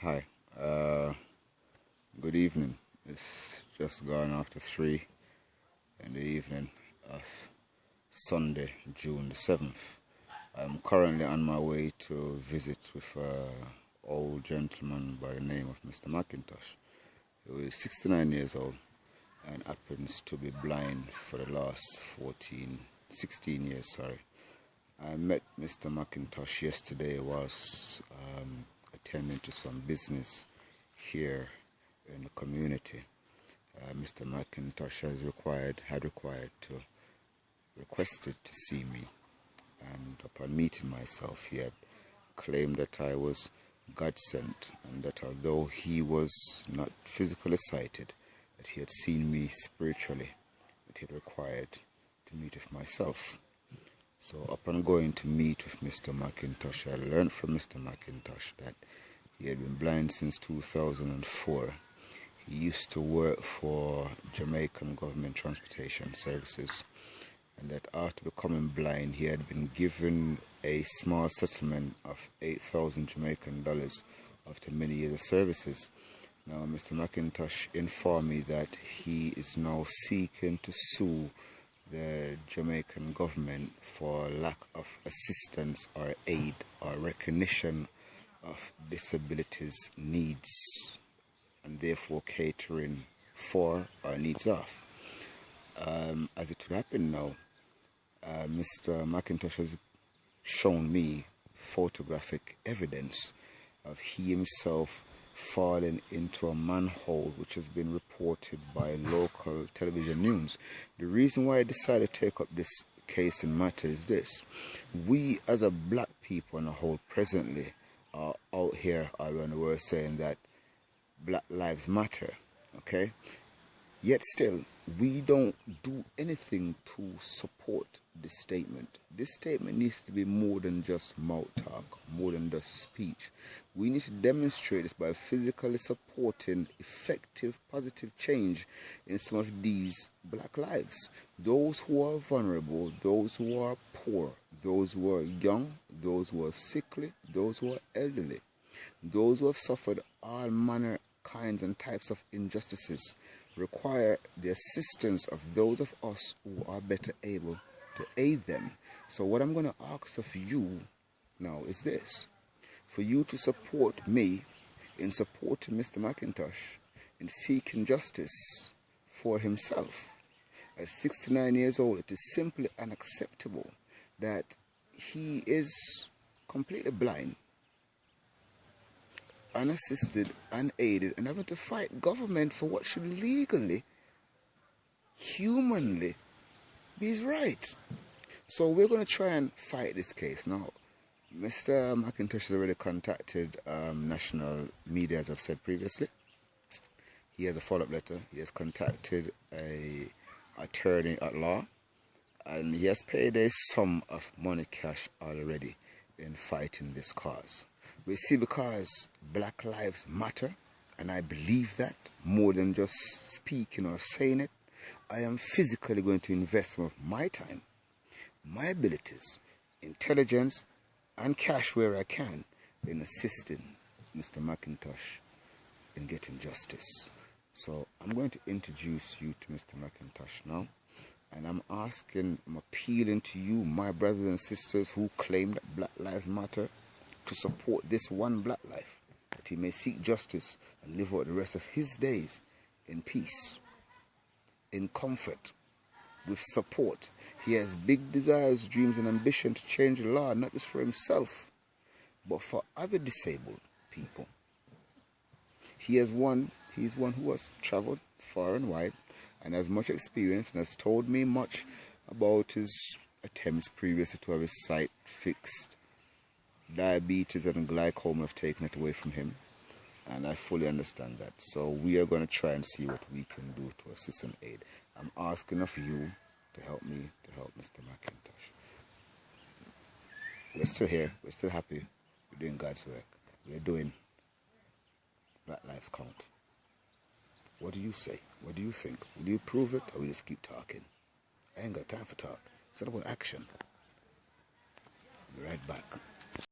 Hi, good evening. It's just gone after 3 in the evening of Sunday, June the 7th. I'm currently on my way to visit with an old gentleman by the name of Mr. McIntosh, who is 69 years old and happens to be blind for the last 16 years. I met Mr. McIntosh yesterday whilst attending to some business here in the community. Mr. McIntosh had requested to see me, and upon meeting myself, he had claimed that I was God sent, and that although he was not physically sighted, that he had seen me spiritually, that he had required to meet with myself. So upon going to meet with Mr. McIntosh, I learned from Mr. McIntosh that he had been blind since 2004. He used to work for Jamaican government transportation services, and that after becoming blind, he had been given a small settlement of 8,000 Jamaican dollars after many years of services. Now, Mr. McIntosh informed me that he is now seeking to sue the Jamaican government for lack of assistance or aid or recognition of disabilities needs, and therefore catering for or needs of. As it would happen now, Mr. McIntosh has shown me photographic evidence of he himself fallen into a manhole, which has been reported by local television news. The reason why I decided to take up this case and matter is this: we as a black people on the whole presently are out here all around the world saying that Black Lives Matter, okay? Yet still, we don't do anything to support this statement. This statement needs to be more than just mouth talk, more than just speech. We need to demonstrate this by physically supporting effective, positive change in some of these black lives. Those who are vulnerable, those who are poor, those who are young, those who are sickly, those who are elderly, those who have suffered all manner, kinds and types of injustices, require the assistance of those of us who are better able to aid them. So what I'm going to ask of you now is this: for you to support me in supporting Mr. McIntosh in seeking justice for himself. At 69 years old, it is simply unacceptable that he is completely blind, unassisted, unaided, and having to fight government for what should legally, humanly be his right. So we're going to try and fight this case. Now, Mr. McIntosh has already contacted national media, as I've said previously. He has a follow-up letter. He has contacted a attorney at law, and he has paid a sum of money cash already in fighting this cause. We see, because Black Lives Matter, and I believe that more than just speaking or saying it, I am physically going to invest some of my time, my abilities, intelligence, and cash where I can in assisting Mr. McIntosh in getting justice. So I'm going to introduce you to Mr. McIntosh now, and I'm appealing to you, my brothers and sisters who claim that Black Lives Matter, to support this one black life, that he may seek justice and live out the rest of his days in peace, in comfort, with support. He has big desires, dreams, and ambition to change the law, not just for himself, but for other disabled people. He's one who has traveled far and wide and has much experience, and has told me much about his attempts previously to have his sight fixed. Diabetes and glaucoma have taken it away from him, and I fully understand that. So we are going to try and see what we can do to assist and aid. I'm asking of you to help me to help Mr. McIntosh. We're still here. We're still happy. We're doing God's work. We're doing Black Lives Count. What do you say? What do you think? Will you prove it, or will you just keep talking? I ain't got time for talk. It's all about action. I'll be right back.